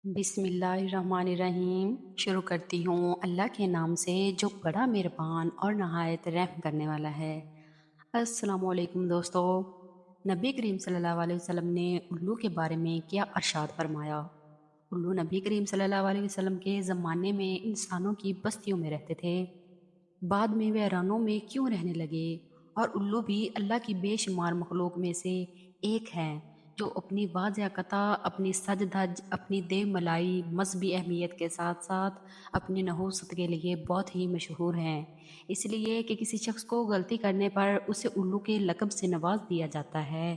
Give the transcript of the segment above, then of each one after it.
बिस्मिल्लाहिर्रहमानिर्रहीम। शुरू करती हूँ अल्लाह के नाम से जो बड़ा मेहरबान और नहायत रहम करने वाला है। अस्सलामुअलैकुम दोस्तों। नबी करीम सल्लल्लाहु अलैहि वसल्लम ने उल्लू के बारे में क्या इरशाद फरमाया। उल्लू नबी करीम सल्लल्लाहु अलैहि वसल्लम के ज़माने में इंसानों की बस्तियों में रहते थे। बाद में वे रनों में क्यों रहने लगे। और उल्लू भी अल्लाह की बेशुमार मखलूक में से एक हैं जो अपनी वाज़याकता, अपनी सज धज, अपनी देव मलाई, मजहबी अहमियत के साथ साथ अपनी नहूसत के लिए बहुत ही मशहूर हैं। इसलिए कि किसी शख्स को गलती करने पर उसे उल्लू के लक़ब से नवाज दिया जाता है।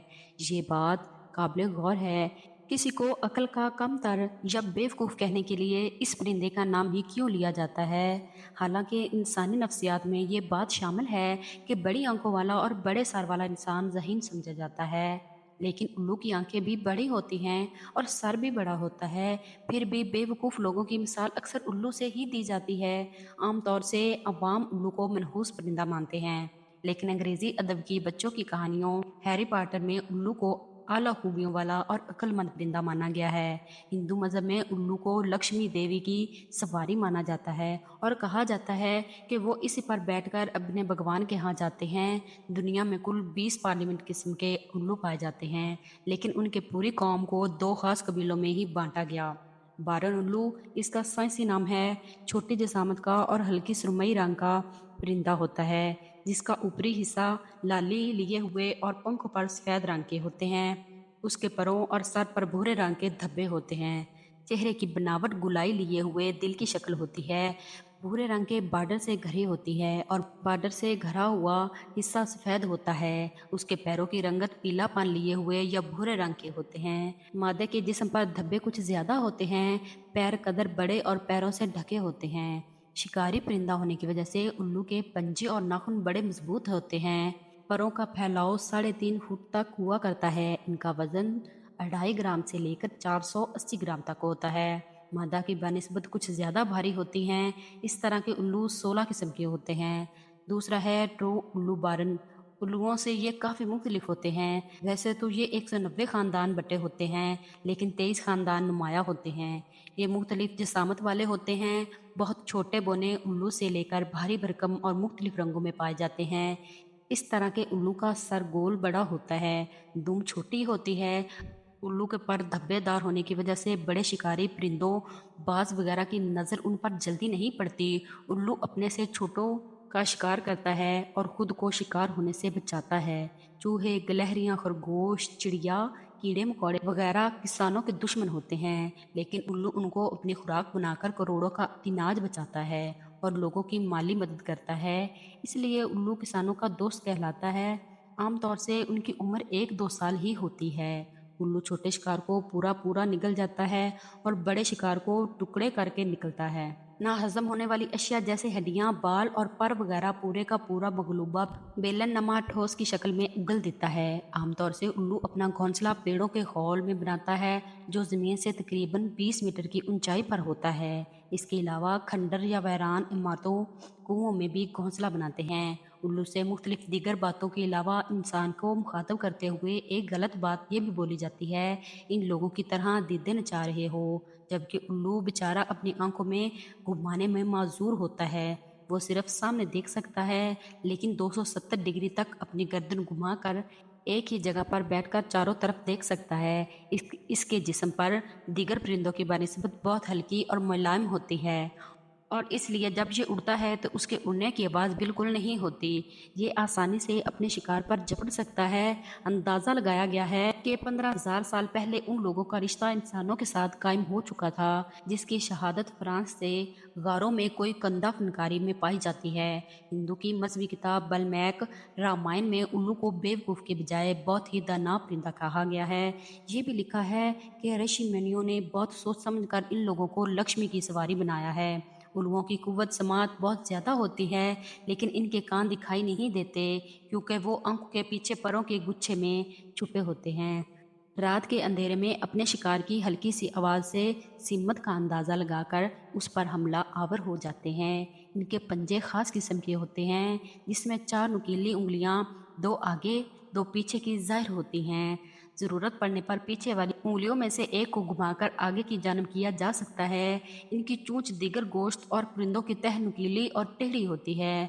ये बात काबिल गौर है। किसी को अक्ल का कमतर या बेवकूफ़ कहने के लिए इस परिंदे का नाम ही क्यों लिया जाता है। हालांकि इंसानी नफ्सियात में ये बात शामिल है कि बड़ी आंखों वाला और बड़े सर वाला इंसान ज़हीन समझा जाता है, लेकिन उल्लू की आंखें भी बड़ी होती हैं और सर भी बड़ा होता है। फिर भी बेवकूफ़ लोगों की मिसाल अक्सर उल्लू से ही दी जाती है। आमतौर से अवाम उल्लू को मनहूस परिंदा मानते हैं, लेकिन अंग्रेज़ी अदब की बच्चों की कहानियों हैरी पॉटर में उल्लू को आला खूबियों वाला और अक्लमंद परिंदा माना गया है। हिंदू मज़हब में उल्लू को लक्ष्मी देवी की सवारी माना जाता है और कहा जाता है कि वो इसी पर बैठकर अपने भगवान के यहाँ जाते हैं। दुनिया में कुल 20 पार्लियामेंट किस्म के उल्लू पाए जाते हैं, लेकिन उनके पूरी कौम को दो खास कबीलों में ही बांटा गया। बारन उल्लू इसका साइंसी नाम है। छोटी जसामत का और हल्की सुरमई रंग का परिंदा होता है, जिसका ऊपरी हिस्सा लाली लिए हुए और पंखों पर सफेद रंग के होते हैं। उसके परों और सर पर भूरे रंग के धब्बे होते हैं। चेहरे की बनावट गुलाई लिए हुए दिल की शक्ल होती है। भूरे रंग के बार्डर से घरी होती है और बार्डर से घरा हुआ हिस्सा सफ़ेद होता है। उसके पैरों की रंगत पीलापन लिए हुए या भूरे रंग के होते हैं। मादे के जिस्म पर धब्बे कुछ ज़्यादा होते हैं। पैर कदर बड़े और पैरों से ढके होते हैं। शिकारी परिंदा होने की वजह से उल्लू के पंजे और नाखून बड़े मजबूत होते हैं। परों का फैलाव 3.5 फुट तक हुआ करता है। इनका वजन 2.5 ग्राम से लेकर 480 ग्राम तक होता है। मादा की बनिस्बत कुछ ज़्यादा भारी होती हैं। इस तरह के उल्लू 16 किस्म के होते हैं। दूसरा है ट्रू उल्लू बारन। उल्लुओं से ये काफ़ी मुख्तलिफ होते हैं। वैसे तो ये 190 ख़ानदान बटे होते हैं, लेकिन 23 ख़ानदान नुमाया होते हैं। ये मुख्तलिफ जसामत वाले होते हैं। बहुत छोटे बोने उल्लू से लेकर भारी भरकम और मुख्तलिफ रंगों में पाए जाते हैं। इस तरह के उल्लू का सर गोल बड़ा होता है, दुम छोटी होती है। उल्लू के पर धब्बेदार होने की वजह से बड़े शिकारी परिंदों, बाज वगैरह की नज़र उन पर जल्दी नहीं पड़ती। उल्लू अपने से छोटों का शिकार करता है और खुद को शिकार होने से बचाता है। चूहे, गिलहरियां, खरगोश, चिड़िया, कीड़े मकोड़े वगैरह किसानों के दुश्मन होते हैं, लेकिन उल्लू उनको अपनी खुराक बनाकर करोड़ों का अनाज बचाता है और लोगों की माली मदद करता है। इसलिए उल्लू किसानों का दोस्त कहलाता है। आमतौर से उनकी उम्र 1-2 साल ही होती है। उल्लू छोटे शिकार को पूरा पूरा निगल जाता है और बड़े शिकार को टुकड़े करके निकलता है। ना हजम होने वाली अशिया जैसे हड्डियां, बाल और पर वगैरह पूरे का पूरा मगलूबा बेलन नमा ठोस की शक्ल में उगल देता है। आमतौर से उल्लू अपना घोंसला पेड़ों के खोल में बनाता है, जो जमीन से तकरीबन 20 मीटर की ऊंचाई पर होता है। इसके अलावा खंडर या वैरान इमारतों, कुओं में भी घोंसला बनाते हैं। उल्लू से मुख्तलिफ दीगर बातों के अलावा इंसान को मुखातब करते हुए एक गलत बात यह भी बोली जाती है, इन लोगों की तरह दीदे नचा रहे हो, जबकि उल्लू बेचारा अपनी आंखों में घुमाने में माजूर होता है। वो सिर्फ सामने देख सकता है, लेकिन 270 डिग्री तक अपनी गर्दन घुमाकर एक ही जगह पर बैठकर चारों तरफ देख सकता है। इसके जिस्म पर दीगर परिंदों की बनिस्बत बहुत हल्की और मुलायम होती है और इसलिए जब ये उड़ता है तो उसके उड़ने की आवाज़ बिल्कुल नहीं होती। ये आसानी से अपने शिकार पर झपट सकता है। अंदाज़ा लगाया गया है कि 15,000 साल पहले उन लोगों का रिश्ता इंसानों के साथ कायम हो चुका था, जिसकी शहादत फ्रांस से गारों में कोई कंधा फनकारी में पाई जाती है। हिंदू की मजहबी किताब बल्मैक रामायण में उल्लू को बेवकूफ़ के बजाय बहुत ही दाना परिंदा कहा गया है। ये भी लिखा है कि ऋषि मुनियों ने बहुत सोच समझकर इन लोगों को लक्ष्मी की सवारी बनाया है। उल्लुओं की कुव्वत समात बहुत ज़्यादा होती है, लेकिन इनके कान दिखाई नहीं देते क्योंकि वो आंखों के पीछे परों के गुच्छे में छुपे होते हैं। रात के अंधेरे में अपने शिकार की हल्की सी आवाज़ से सिमत का अंदाज़ा लगाकर उस पर हमला आवर हो जाते हैं। इनके पंजे खास किस्म के होते हैं, जिसमें 4 नुकीली उंगलियां, 2 आगे 2 पीछे की ज़ाहिर होती हैं। ज़रूरत पड़ने पर पीछे वाली उँगलियों में से एक को घुमाकर आगे की जानब किया जा सकता है। इनकी चोंच दीगर गोश्त और परिंदों की तरह नुकीली और टेढ़ी होती है।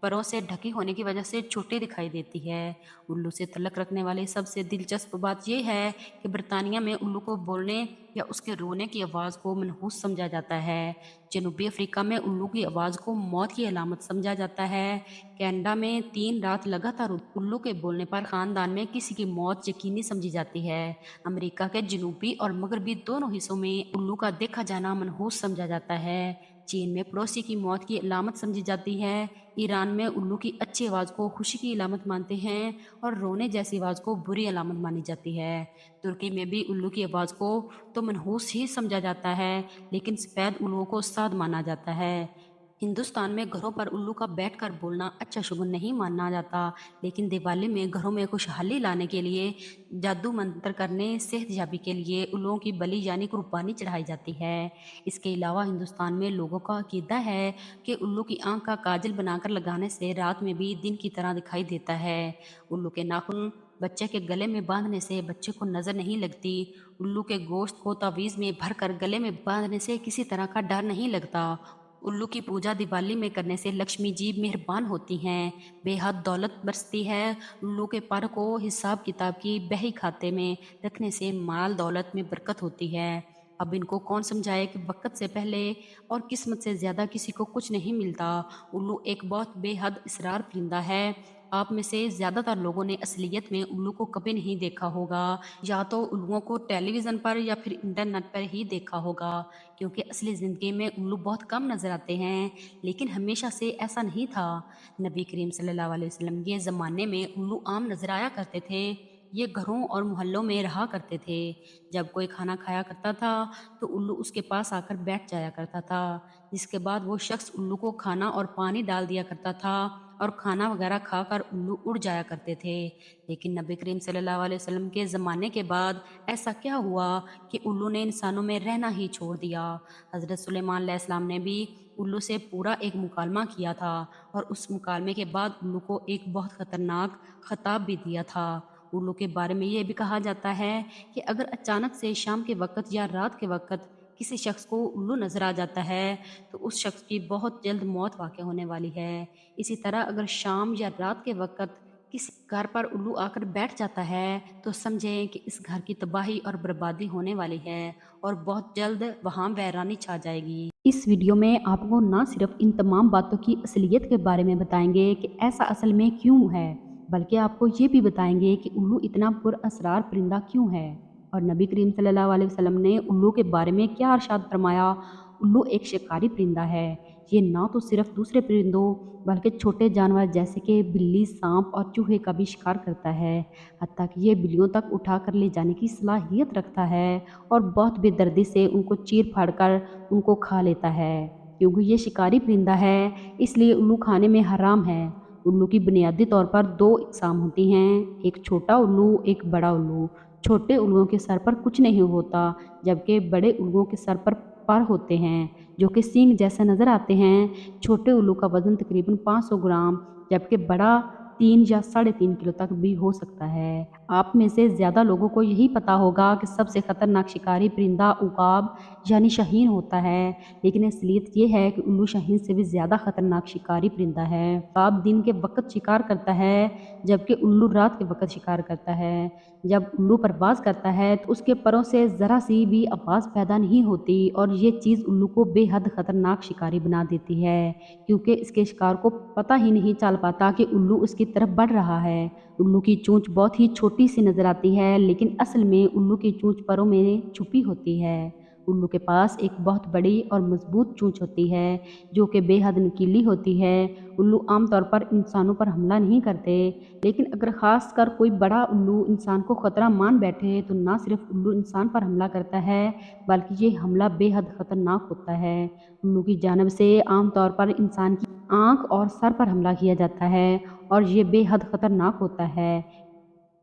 परों से ढकी होने की वजह से छोटी दिखाई देती है। उल्लू से तल्लुक़ रखने वाली सबसे दिलचस्प बात यह है कि बरतानिया में उल्लू को बोलने या उसके रोने की आवाज़ को मनहूस समझा जाता है। जनूबी अफ्रीका में उल्लू की आवाज़ को मौत की अलामत समझा जाता है। कनाडा में 3 रात लगातार उल्लू के बोलने पर ख़ानदान में किसी की मौत यकीनी समझी जाती है। अमेरिका के जनूबी और मगरबी दोनों हिस्सों में उल्लू का देखा जाना मनहूस समझा जाता है। चीन में पड़ोसी की मौत की अलामत समझी जाती है। ईरान में उल्लू की अच्छी आवाज़ को खुशी की अलामत मानते हैं और रोने जैसी आवाज़ को बुरी अलामत मानी जाती है। तुर्की में भी उल्लू की आवाज़ को तो मनहूस ही समझा जाता है, लेकिन सफ़ेद उल्लुओं को साध माना जाता है। हिंदुस्तान में घरों पर उल्लू का बैठकर बोलना अच्छा शुगुन नहीं माना जाता, लेकिन दिवाली में घरों में खुशहाली लाने के लिए, जादू मंत्र करने, सेहतयाबी के लिए उल्लुओं की बलि यानी कुर्बानी चढ़ाई जाती है। इसके अलावा हिंदुस्तान में लोगों का अकीदा है कि उल्लू की आंख का काजल बनाकर लगाने से रात में भी दिन की तरह दिखाई देता है। उल्लू के नाखून बच्चे के गले में बांधने से बच्चे को नजर नहीं लगती। उल्लू के गोश्त को तावीज़ में भरकर गले में बांधने से किसी तरह का डर नहीं लगता। उल्लू की पूजा दिवाली में करने से लक्ष्मी जी मेहरबान होती हैं, बेहद दौलत बरसती है। उल्लू के पर को हिसाब किताब की बही खाते में रखने से माल दौलत में बरकत होती है। अब इनको कौन समझाए कि वक़्त से पहले और किस्मत से ज़्यादा किसी को कुछ नहीं मिलता। उल्लू एक बहुत बेहद इसरार परिंदा है। आप में से ज़्यादातर लोगों ने असलियत में उल्लू को कभी नहीं देखा होगा, या तो उल्लुओं को टेलीविज़न पर या फिर इंटरनेट पर ही देखा होगा, क्योंकि असली ज़िंदगी में उल्लू बहुत कम नज़र आते हैं। लेकिन हमेशा से ऐसा नहीं था। नबी करीम सल्लल्लाहु अलैहि वसल्लम के ज़माने में उल्लू आम नज़र आया करते थे। ये घरों और मोहल्लों में रहा करते थे। जब कोई खाना खाया करता था तो उल्लू उसके पास आकर बैठ जाया करता था, जिसके बाद वो शख्स उल्लू को खाना और पानी डाल दिया करता था और खाना वगैरह खाकर उल्लू उड़ जाया करते थे। लेकिन नबी करीम सल्लल्लाहु अलैहि वसल्लम के ज़माने के बाद ऐसा क्या हुआ कि उल्लू ने इंसानों में रहना ही छोड़ दिया। हज़रत सुलेमान अलैहिस्सलाम ने भी उल्लू से पूरा एक मुकालमा किया था और उस मुकालमे के बाद उल्लू को एक बहुत ख़तरनाक ख़िताब भी दिया था। उल्लू के बारे में ये भी कहा जाता है कि अगर अचानक से शाम के वक़्त या रात के वक़्त किसी शख्स को उल्लू नज़र आ जाता है तो उस शख्स की बहुत जल्द मौत वाक़या होने वाली है। इसी तरह अगर शाम या रात के वक़्त किसी घर पर उल्लू आकर बैठ जाता है तो समझें कि इस घर की तबाही और बर्बादी होने वाली है और बहुत जल्द वहाँ वैरानी छा जाएगी। इस वीडियो में आपको ना सिर्फ इन तमाम बातों की असलियत के बारे में बताएंगे कि ऐसा असल में क्यों है, बल्कि आपको ये भी बताएंगे कि उल्लू इतना पुरअसरार परिंदा क्यों है और नबी करीम सल्लल्लाहु अलैहि वसल्लम ने उल्लू के बारे में क्या इरशाद फरमाया। उल्लू एक शिकारी परिंदा है। ये ना तो सिर्फ दूसरे परिंदों बल्कि छोटे जानवर जैसे कि बिल्ली, सांप और चूहे का भी शिकार करता है। हत्ता कि ये बिल्लियों तक उठा कर ले जाने की सलाहियत रखता है और बहुत बेदर्दी से उनको चीर फाड़ कर उनको खा लेता है। क्योंकि ये शिकारी परिंदा है इसलिए उल्लू खाने में हराम है। उल्लू की बुनियादी तौर पर 2 इकसाम होती हैं, एक छोटा उल्लू, एक बड़ा उल्लू। छोटे उल्लुओं के सर पर कुछ नहीं होता, जबकि बड़े उल्लुओं के सर पर होते हैं, जो कि सींग जैसे नज़र आते हैं। छोटे उल्लू का वज़न तकरीबन 500 ग्राम, जबकि बड़ा 3 या 3.5 किलो तक भी हो सकता है। आप में से ज़्यादा लोगों को यही पता होगा कि सबसे ख़तरनाक शिकारी परिंदा उकाब यानी शाहीन होता है, लेकिन असलियत ये है कि उल्लू शाहीन से भी ज़्यादा ख़तरनाक शिकारी परिंदा है। उकाब दिन के वक़्त शिकार करता है, जबकि उल्लू रात के वक़्त शिकार करता है। जब उल्लू परवाज़ करता है तो उसके परों से ज़रा सी भी आवाज़ पैदा नहीं होती और ये चीज़ उल्लू को बेहद ख़तरनाक शिकारी बना देती है, क्योंकि इसके शिकार को पता ही नहीं चल पाता कि उल्लू उसकी तरफ बढ़ रहा है। उल्लू की चोंच बहुत ही छोटी सी नज़र आती है, लेकिन असल में उल्लू की चोंच परों में छुपी होती है। उल्लू के पास एक बहुत बड़ी और मजबूत चोंच होती है, जो कि बेहद नुकीली होती है। उल्लू आमतौर पर इंसानों पर हमला नहीं करते, लेकिन अगर ख़ास कर कोई बड़ा उल्लू इंसान को ख़तरा मान बैठे तो ना सिर्फ उल्लू इंसान पर हमला करता है, बल्कि ये हमला बेहद ख़तरनाक होता है। उल्लू की जानिब से आमतौर पर इंसान की आँख और सर पर हमला किया जाता है और ये बेहद ख़तरनाक होता है।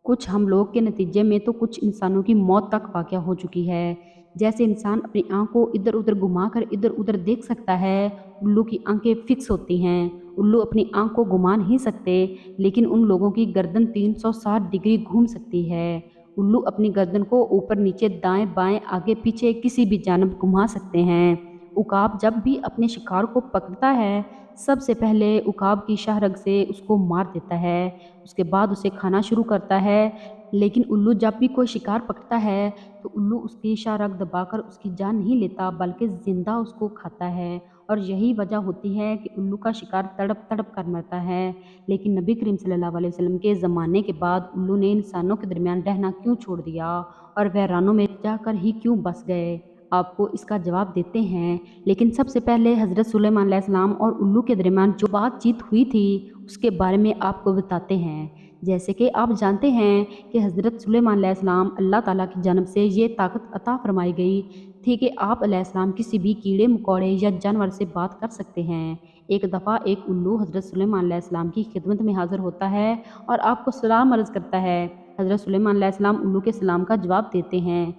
कुछ हमलों के नतीजे में तो कुछ इंसानों की मौत तक वाक़या हो चुकी है। जैसे इंसान अपनी आँख को इधर उधर घुमाकर इधर उधर देख सकता है, उल्लू की आंखें फिक्स होती हैं। उल्लू अपनी आँख को घुमा नहीं सकते, लेकिन उन लोगों की गर्दन 360 डिग्री घूम सकती है। उल्लू अपनी गर्दन को ऊपर नीचे दाएं बाएं आगे पीछे किसी भी जानब घुमा सकते हैं। उकाब जब भी अपने शिकार को पकड़ता है, सबसे पहले उकाब की शाहरग से उसको मार देता है, उसके बाद उसे खाना शुरू करता है। लेकिन उल्लू जब भी कोई शिकार पकड़ता है तो उल्लू उसकी शाहरग दबाकर उसकी जान नहीं लेता, बल्कि जिंदा उसको खाता है। और यही वजह होती है कि उल्लू का शिकार तड़प तड़प कर मरता है। लेकिन नबी करीम सल्लल्लाहु अलैहि वसल्लम के ज़माने के बाद उल्लू ने इंसानों के दरमियान रहना क्यों छोड़ दिया और वहरानों में जाकर ही क्यों बस गए? आपको इसका जवाब देते हैं। लेकिन सबसे पहले हज़रत सुलेमान अलैहिस्सलाम और उल्लू के दरमियान जो बातचीत हुई थी उसके बारे में आपको बताते हैं। जैसे कि आप जानते हैं कि हज़रत सुलेमान अलैहिस्सलाम अल्लाह ताला की जानब से ये ताकत अता फरमाई गई थी कि आप अलैहिस्सलाम किसी भी कीड़े मकोड़े या जानवर से बात कर सकते हैं। एक दफ़ा एक उल्लू हज़रत सुलेमान अलैहिस्सलाम की खिदमत में हाज़िर होता है और आपको सलाम अर्ज़ करता है। हज़रत सुलेमान अलैहिस्सलाम उल्लू के सलाम का जवाब देते हैं,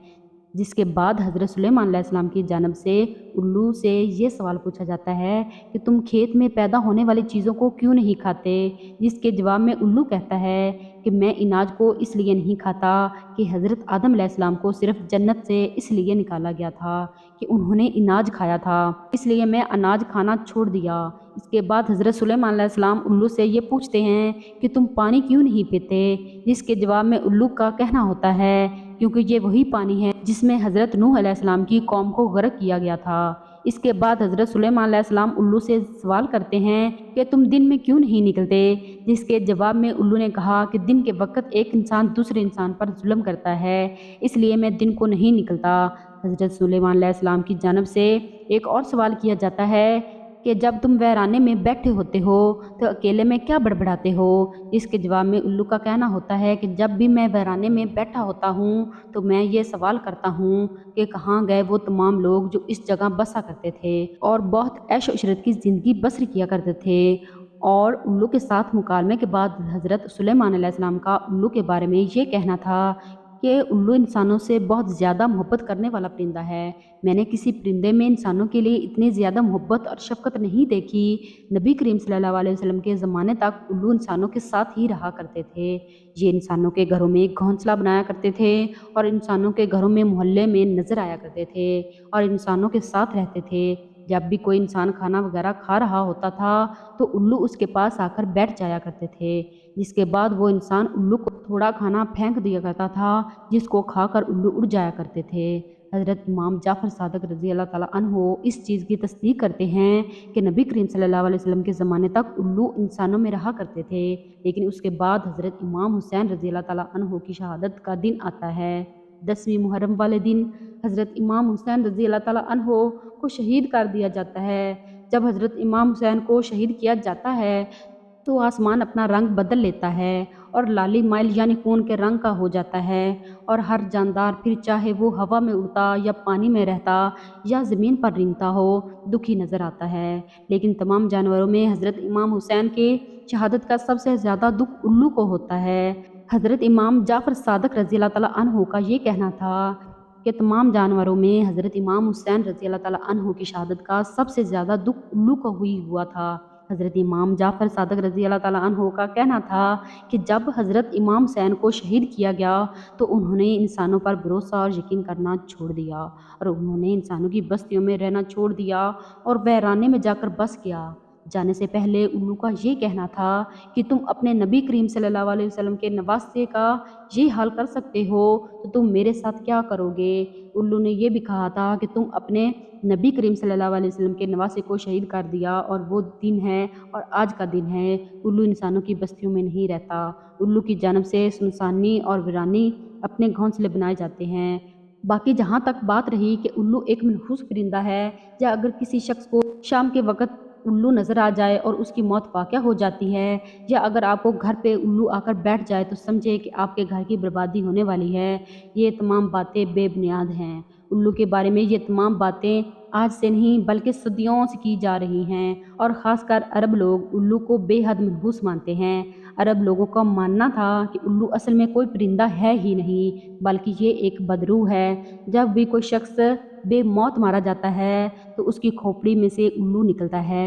जिसके बाद हज़रत सुलेमान अलैहिस्सलाम की जानब से उल्लू से ये सवाल पूछा जाता है कि तुम खेत में पैदा होने वाली चीज़ों को क्यों नहीं खाते? जिसके जवाब में उल्लू कहता है कि मैं अनाज को इसलिए नहीं खाता कि हज़रत आदम अलैहिस्सलाम को सिर्फ जन्नत से इसलिए निकाला गया था कि उन्होंने अनाज खाया था, इसलिए मैं अनाज खाना छोड़ दिया। इसके बाद हज़रत सुलेमान अलैहिस्सलाम उल्लू से ये पूछते हैं कि तुम पानी क्यों नहीं पीते? जिसके जवाब में उल्लू का कहना होता है क्योंकि ये वही पानी है जिसमें हज़रत नूह अलैहिस्सलाम की कौम को गर्क किया गया था। इसके बाद हज़रत सुलेमान अलैहिस्सलाम उल्लू से सवाल करते हैं कि तुम दिन में क्यों नहीं निकलते? जिसके जवाब में उल्लू ने कहा कि दिन के वक्त एक इंसान दूसरे इंसान पर जुल्म करता है, इसलिए मैं दिन को नहीं निकलता। हज़रत सुलेमान अलैहिस्सलाम की जानब से एक और सवाल किया जाता है कि जब तुम वीराने में बैठे होते हो तो अकेले में क्या बड़बड़ाते हो? इसके जवाब में उल्लू का कहना होता है कि जब भी मैं वीराने में बैठा होता हूँ तो मैं ये सवाल करता हूँ कि कहाँ गए वो तमाम लोग जो इस जगह बसा करते थे और बहुत ऐश इशरत की ज़िंदगी बसर किया करते थे। और उल्लू के साथ मुकालमे के बाद हज़रत सुलेमान अलैहिस्सलाम का उल्लू के बारे में ये कहना था कि उल्लू इंसानों से बहुत ज़्यादा मोहब्बत करने वाला परिंदा है। मैंने किसी परिंदे में इंसानों के लिए इतनी ज़्यादा मोहब्बत और शफ़क़त नहीं देखी। नबी करीम सल्लल्लाहु अलैहि वसल्लम के ज़माने तक उल्लू इंसानों के साथ ही रहा करते थे। ये इंसानों के घरों में घोंसला बनाया करते थे और इंसानों के घरों में मोहल्ले में नज़र आया करते थे और इंसानों के साथ रहते थे। जब भी कोई इंसान खाना वगैरह खा रहा होता था तो उल्लू उसके पास आकर बैठ जाया करते थे, जिसके बाद वो इंसान उल्लू को थोड़ा खाना फेंक दिया करता था, जिसको खाकर उल्लू उड़ जाया करते थे। हज़रत इमाम जाफ़र सादिक रज़ी अल्लाह ताला अन्हो इस चीज़ की तस्दीक करते हैं कि नबी करीम सल्लल्लाहु अलैहि वसल्लम के ज़माने तक उल्लू इंसानों में रहा करते थे, लेकिन उसके बाद हज़रत इमाम हुसैन रज़ी अल्लाह ताला अन्हो की शहादत का दिन आता है। 10वीं मुहर्रम वाले दिन हज़रत इमाम हुसैन रज़ी अल्लाह ताला अन्हो को शहीद कर दिया जाता है। जब हज़रत इमाम हुसैन को शहीद किया जाता है तो आसमान अपना रंग बदल लेता है और लाली माइल यानी खून के रंग का हो जाता है और हर जानदार फिर चाहे वो हवा में उड़ता या पानी में रहता या ज़मीन पर रेंगता हो दुखी नज़र आता है। लेकिन तमाम जानवरों में हज़रत इमाम हुसैन के शहादत का सबसे ज़्यादा दुख उल्लू को होता है। हज़रत इमाम जाफ़र सादिक रज़ी अल्लाह ताला अन्हु का ये कहना था कि तमाम जानवरों में हज़रत इमाम हुसैन रज़ी अल्लाह ताला अन्हु की शहादत का सबसे ज़्यादा दुख उल्लू को हुआ था। हज़रत इमाम जाफ़र सादिक रज़ी अल्लाह ताला अन्हु का कहना था कि जब हज़रत इमाम हुसैन को शहीद किया गया तो उन्होंने इंसानों पर भरोसा और यकीन करना छोड़ दिया और उन्होंने इंसानों की बस्तियों में रहना छोड़ दिया और वहराने में जाकर बस गया। जाने से पहले उल्लू का ये कहना था कि तुम अपने नबी करीम सल्लल्लाहु अलैहि वसल्लम के नवासे का ये हाल कर सकते हो तो तुम मेरे साथ क्या करोगे। उल्लू ने यह भी कहा था कि तुम अपने नबी करीम सल्लल्लाहु अलैहि वसल्लम के नवासे को शहीद कर दिया और वो दिन है और आज का दिन है। उल्लू इंसानों की बस्तियों में नहीं रहता। उल्लू की जानब से सुनसानी और वीरानी अपने घोंसले बनाए जाते हैं। बाकी जहाँ तक बात रही कि उल्लू एक मनहूस परिंदा है, या अगर किसी शख्स को शाम के वक़्त उल्लू नज़र आ जाए और उसकी मौत वाक़या हो जाती है, या अगर आपको घर पे उल्लू आकर बैठ जाए तो समझे कि आपके घर की बर्बादी होने वाली है। ये तमाम बातें बेबुनियाद हैं। उल्लू के बारे में ये तमाम बातें आज से नहीं बल्कि सदियों से की जा रही हैं और ख़ासकर अरब लोग उल्लू को बेहद मनहूस मानते हैं। अरब लोगों का मानना था कि उल्लू असल में कोई परिंदा है ही नहीं बल्कि ये एक बदरू है। जब भी कोई शख्स बेमौत मारा जाता है तो उसकी खोपड़ी में से उल्लू निकलता है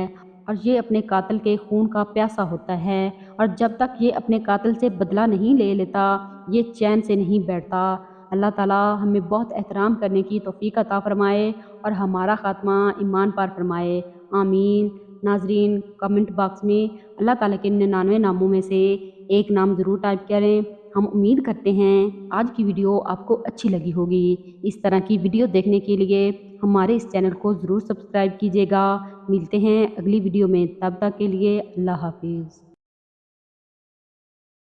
और ये अपने कातिल के खून का प्यासा होता है اور جب تک یہ اپنے قاتل سے بدلہ نہیں لے لیتا یہ چین سے نہیں بیٹھتا۔ اللہ تعالیٰ ہمیں بہت احترام کرنے کی توفیق عطا فرمائے اور ہمارا خاتمہ ایمان پر فرمائے، آمین۔ ناظرین، کمنٹ باکس میں اللہ تعالیٰ کے 99 ناموں میں سے ایک نام ضرور ٹائپ کریں۔ ہم امید کرتے ہیں آج کی ویڈیو آپ کو اچھی لگی ہوگی۔ اس طرح کی ویڈیو دیکھنے کے لیے ہمارے اس چینل کو ضرور سبسکرائب کیجیے گا۔ ملتے ہیں اگلی ویڈیو میں، تب تک کے لیے اللہ حافظ۔